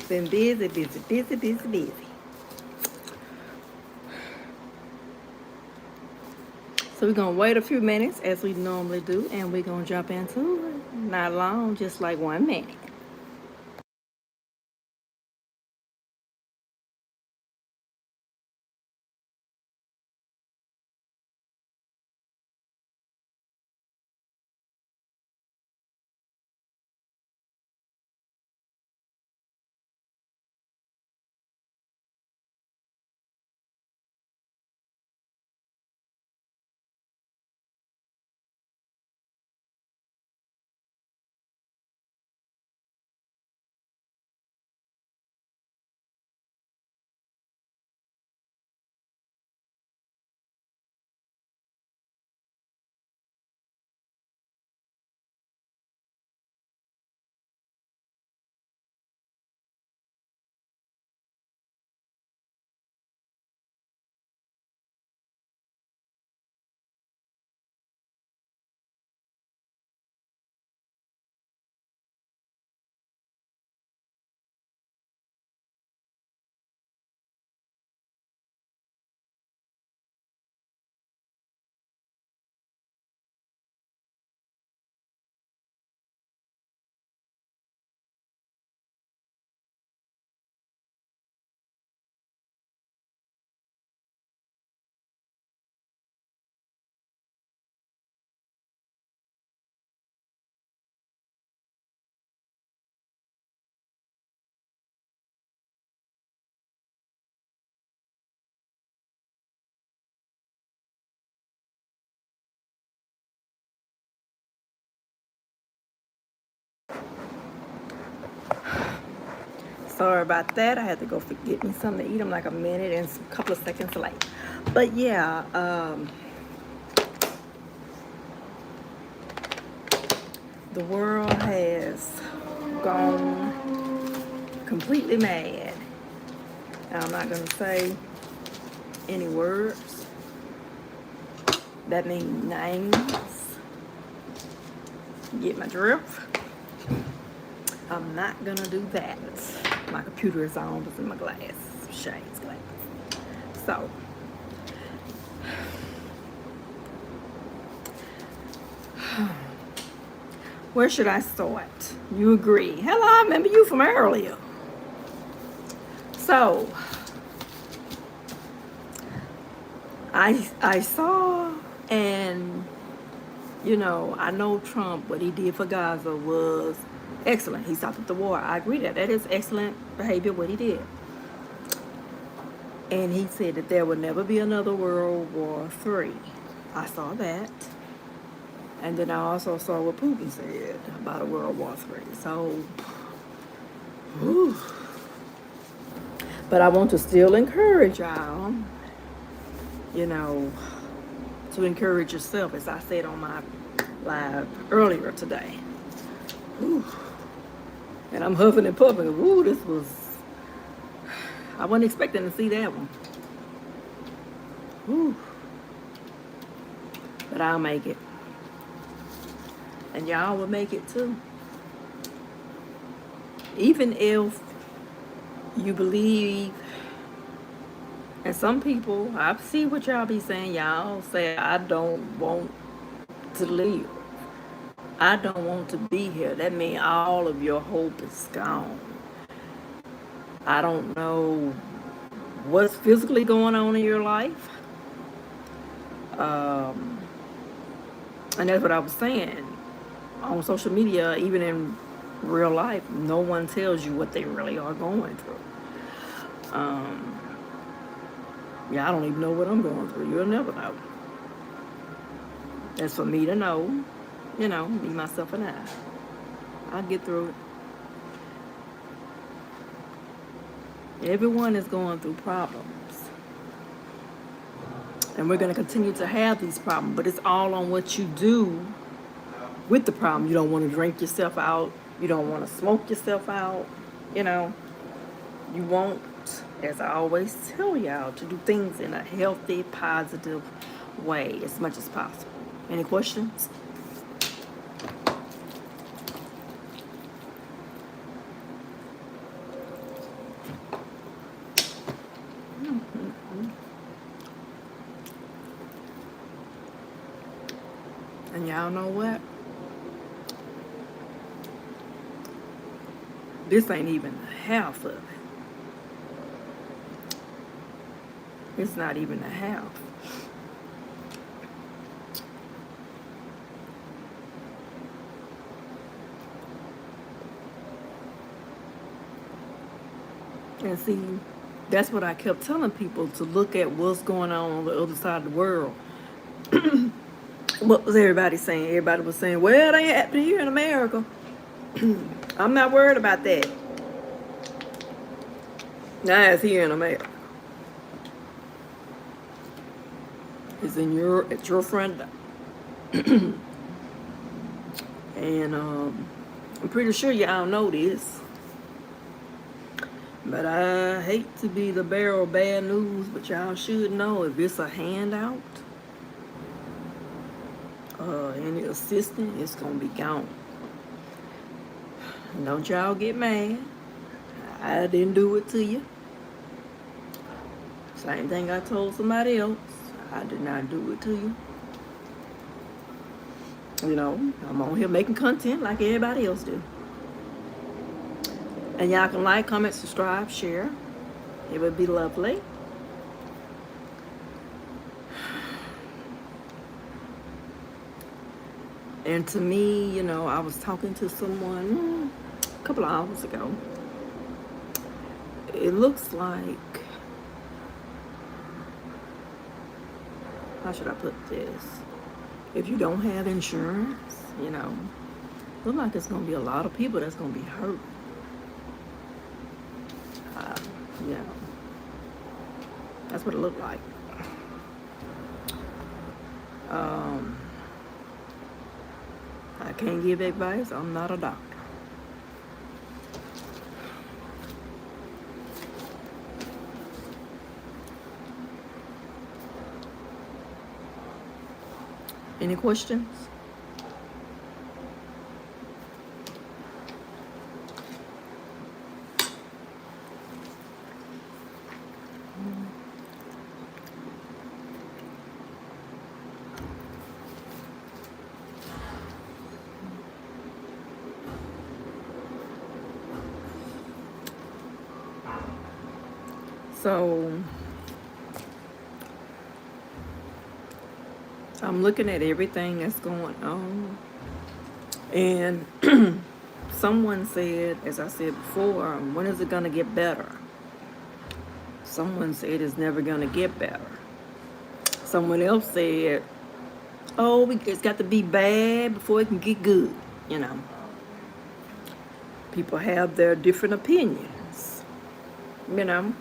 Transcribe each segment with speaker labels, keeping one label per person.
Speaker 1: Been busy, busy, busy, busy, busy. So we're gonna wait a few minutes as we normally do, and we're gonna jump into it. Not long, just like 1 minute. Sorry about that. I had to go get me something to eat. I'm like a minute and a couple of seconds late. But yeah, the world has gone completely mad. Now, I'm not gonna say any words that mean names. Get my drift? I'm not gonna do that. My computer is on, it's in my glass, shades glass. So, where should I start? You agree. Hello, I remember you from earlier. So, I saw, and I know Trump, what he did for Gaza was excellent. He stopped the war. I agree that is excellent behavior, what he did. And he said that there would never be another World War III. I saw that. And then I also saw what Putin said about a World War III. So, whew. But I want to still encourage y'all, to encourage yourself, as I said on my live earlier today. Whew. And I'm huffing and puffing. Ooh, I wasn't expecting to see that one. Whew. But I'll make it. And y'all will make it too. Even if you believe, and some people, I see what y'all be saying. Y'all say, I don't want to live. I don't want to be here. That means all of your hope is gone. I don't know what's physically going on in your life. And that's what I was saying. On social media, even in real life, no one tells you what they really are going through. Yeah, I don't even know what I'm going through. You'll never know. That's for me to know, me, myself, and I. I'll get through it. Everyone is going through problems. And we're going to continue to have these problems, but it's all on what you do with the problem. You don't want to drink yourself out. You don't want to smoke yourself out. You want, as I always tell y'all, to do things in a healthy, positive way as much as possible. Any questions? And y'all know what? This ain't even half of it. It's not even a half. And see, that's what I kept telling people, to look at what's going on the other side of the world. What was everybody saying? Everybody was saying, well, it ain't happening here in America. I'm not worried about that. Now it's here in America. It's at your front door. And I'm pretty sure y'all know this. But I hate to be the bearer of bad news, but y'all should know, if it's a handout, any assistance, it's gonna be gone. Don't y'all get mad. I didn't do it to you. Same thing I told somebody else. I did not do it to you. You know, I'm on here making content like everybody else do. And y'all can like, comment, subscribe, share. It would be lovely. And to me, you know, I was talking to someone a couple of hours ago. It looks like, how should I put this? If you don't have insurance, you know, look like it's gonna be a lot of people that's gonna be hurt. You know, that's what it looked like. I can't give advice. I'm not a doctor. Any questions? So I'm looking at everything that's going on, and someone said, as I said before, when is it going to get better? Someone said it's never going to get better. Someone else said, oh, it's got to be bad before it can get good. You know, people have their different opinions. You know,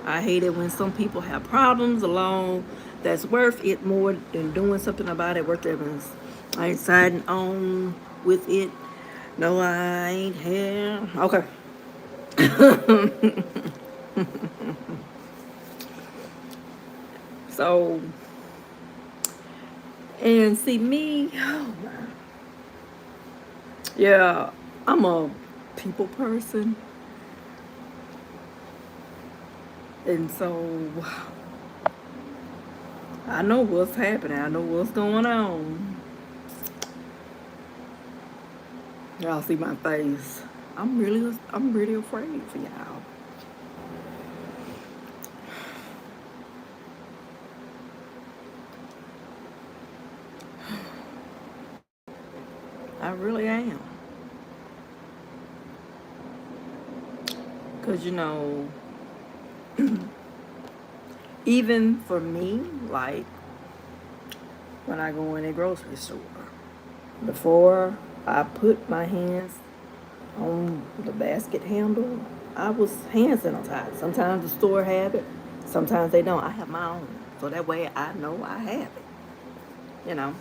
Speaker 1: I hate it when some people have problems along that's worth it more than doing something about it. Worth it. I ain't siding on with it. No, I ain't here. Okay. So, and see me, oh my. Yeah, I'm a people person. And so, I know what's happening. I know what's going on. Y'all see my face. I'm really afraid for y'all. I really am. Because, you know, even for me, like, when I go in a grocery store, before I put my hands on the basket handle, I was hand sanitized. Sometimes the store have it, sometimes they don't. I have my own, so that way I know I have it. You know,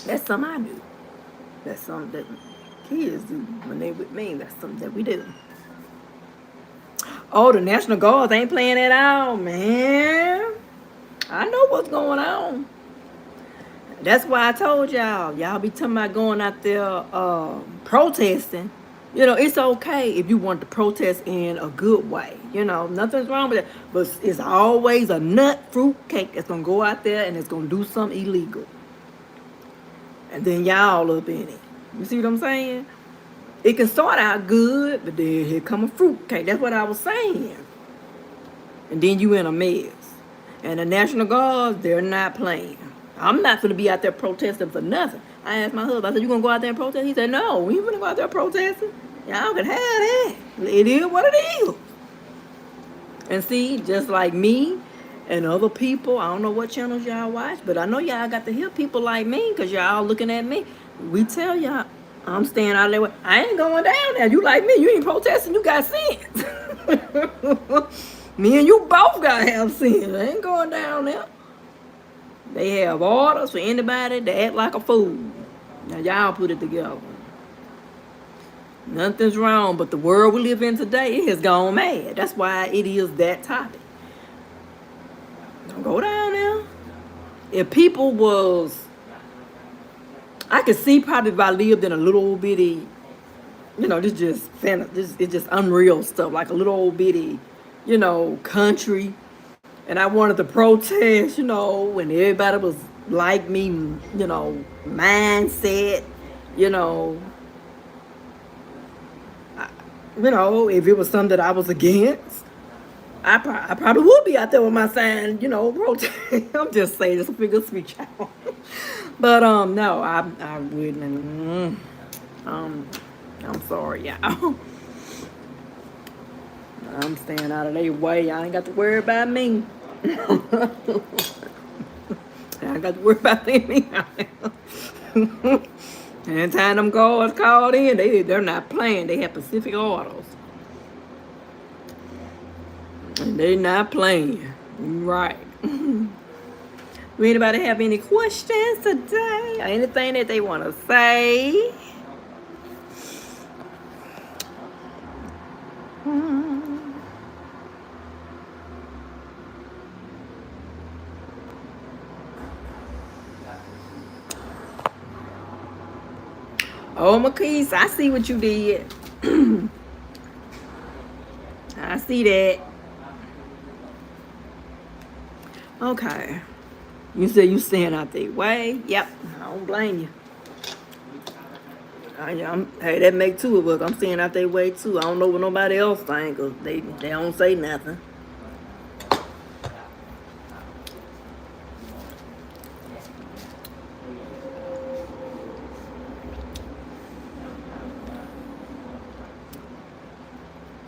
Speaker 1: that's something I do. That's something that kids do when they with me. That's something that we do. Oh, the National Guards ain't playing it out, man. I know what's going on. That's why I told y'all be talking about going out there protesting. It's okay if you want to protest in a good way. Nothing's wrong with that. But it's always a nut fruit cake that's gonna go out there and it's gonna do something illegal. And then y'all up in it. You see what I'm saying? It can start out good, but then here come a fruit cake. That's what I was saying. And then you in a mess. And the National Guards, they're not playing. I'm not gonna be out there protesting for nothing. I asked my husband, I said, you gonna go out there and protest? He said, no, we ain't gonna go out there protesting. Y'all can have that. It is what it is. And see, just like me and other people, I don't know what channels y'all watch, but I know y'all got to hear people like me because y'all looking at me. We tell y'all, I'm staying out of their way. I ain't going down there. You like me, you ain't protesting, you got sense. Me and you both got to have sense. I ain't going down there. They have orders for anybody to act like a fool. Now y'all put it together. Nothing's wrong, but the world we live in today, it has gone mad. That's why it is that topic. Don't go down there. If people was, I could see probably if I lived in a little old bitty, it's just unreal stuff, like a little old bitty, country. And I wanted to protest, when everybody was like me, mindset, you know, if it was something that I was against, I probably would be out there with my sign, protest. I'm just saying, it's a figure of speech. But no, I wouldn't. I'm sorry, y'all. I'm staying out of their way. I ain't got to worry about me. I ain't got to worry about them. Anytime them guards called in, they're not playing. They have specific orders. And they're not playing. Right. Do anybody have any questions today? Or anything that they want to say? Oh, McKees, I see what you did. I see that. Okay. You said you staying out their way. Yep. I don't blame you. Hey, that make two of us. I'm staying out their way too. I don't know what nobody else think, cause they don't say nothing.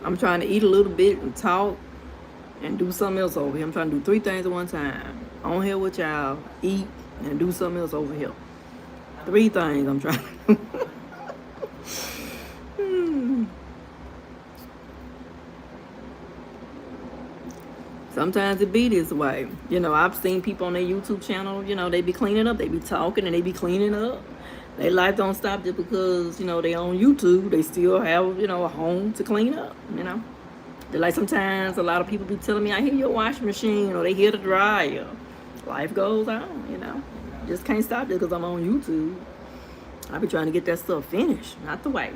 Speaker 1: I'm trying to eat a little bit and talk and do something else over here. I'm trying to do 3 things at one time. On here with y'all, eat, and do something else over here. 3 things I'm trying to do. Sometimes it be this way. I've seen people on their YouTube channel, they be cleaning up, they be talking, and they be cleaning up. Their life don't stop just because, they on YouTube. They still have, a home to clean up, Like sometimes a lot of people be telling me, I hear your washing machine, or they hear the dryer. Life goes on, Just can't stop just because I'm on YouTube. I be trying to get that stuff finished, not the way.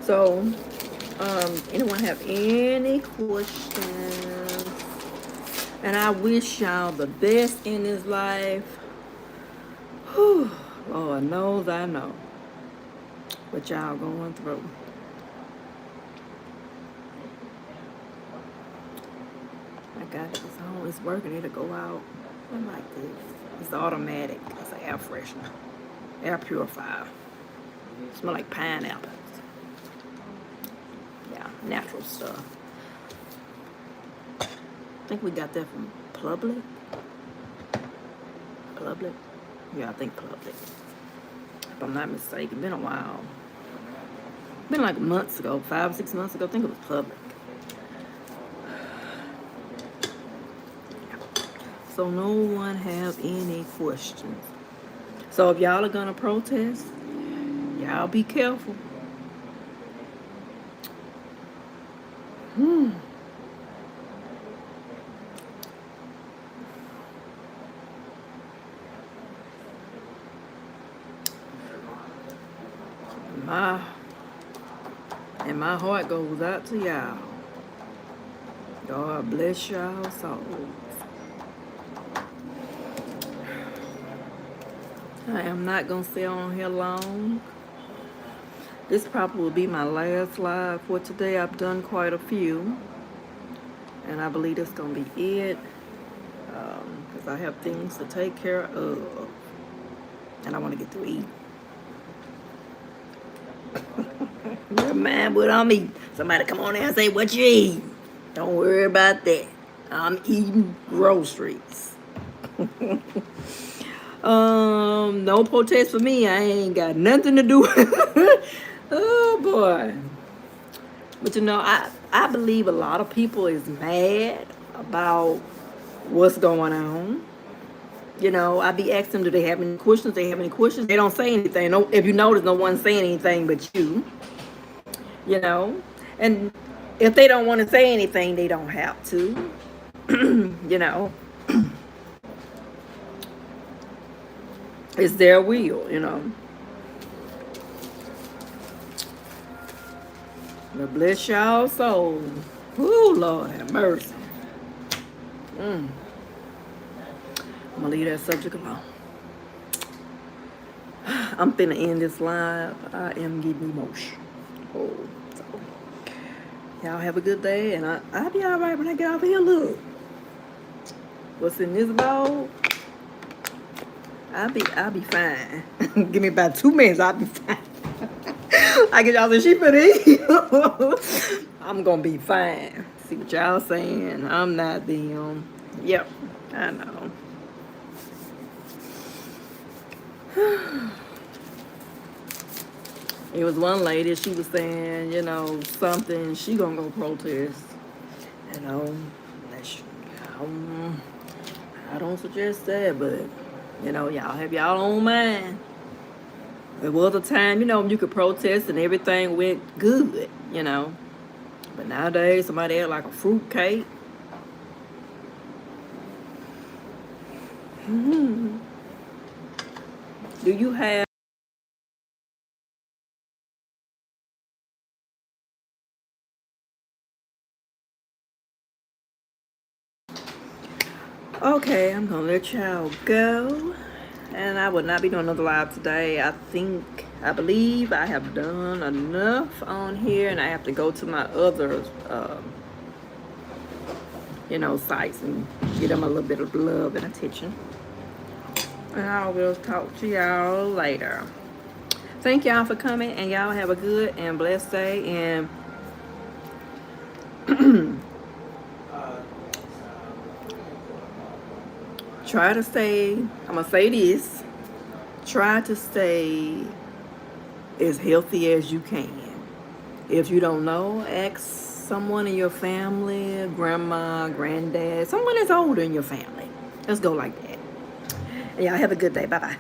Speaker 1: So, anyone have any questions? And I wish y'all the best in this life. Whew, Lord knows I know what y'all going through. I got it. It's on. It's working. It'll go out. I like this. It's automatic. It's an air freshener, air purifier. It smells like pineapple. Natural stuff. I think we got that from Public. Yeah, I think Public. If I'm not mistaken, been a while. Been like months ago, 5 or 6 months ago. I think it was Public. So no one have any questions. So if y'all are gonna protest, y'all be careful. My and my heart goes out to y'all. God bless y'all souls. I am not gonna stay on here long. This probably will be my last live for today. I've done quite a few, and I believe that's gonna be it. Because I have things to take care of, and I want to get to eat. Never mind what I'm eating. Somebody come on there and say, what you eating? Don't worry about that. I'm eating groceries. No protest for me. I ain't got nothing to do with it. Oh boy. But you know, I believe a lot of people is mad about what's going on. You know, I be asking them, do they have any questions? They have any questions? They don't say anything. No, if you notice, no one's saying anything but you. You know, and if they don't want to say anything, they don't have to. You know, it's their will. You know. But bless y'all soul. Ooh, Lord have mercy. I'm gonna leave that subject alone. I'm finna end this live. I am getting emotional. Oh, so y'all have a good day, and I'll be all right when I get off of here. Look, what's in this bowl? I'll be fine. Give me about 2 minutes. I'll be fine. I get y'all some sheep for these. I'm gonna be fine. See what y'all saying? I'm not them. Yep, I know. It was one lady, she was saying, you know, something, she gonna go protest. You know, I don't suggest that, but, you know, y'all have y'all own mind. There was a time, you know, you could protest and everything went good, you know. But nowadays, somebody act like a fruit cake. Do you have Okay, I'm gonna let y'all go. And I will not be doing another live today. I believe I have done enough on here, and I have to go to my other, you know, sites and give them a little bit of love and attention. And I will talk to y'all later. Thank y'all for coming, and y'all have a good and blessed day. And try to stay, I'm gonna say this, try to stay as healthy as you can. If you don't know, ask someone in your family, grandma, granddad, someone that's older in your family. Let's go like that. And y'all have a good day. Bye-bye.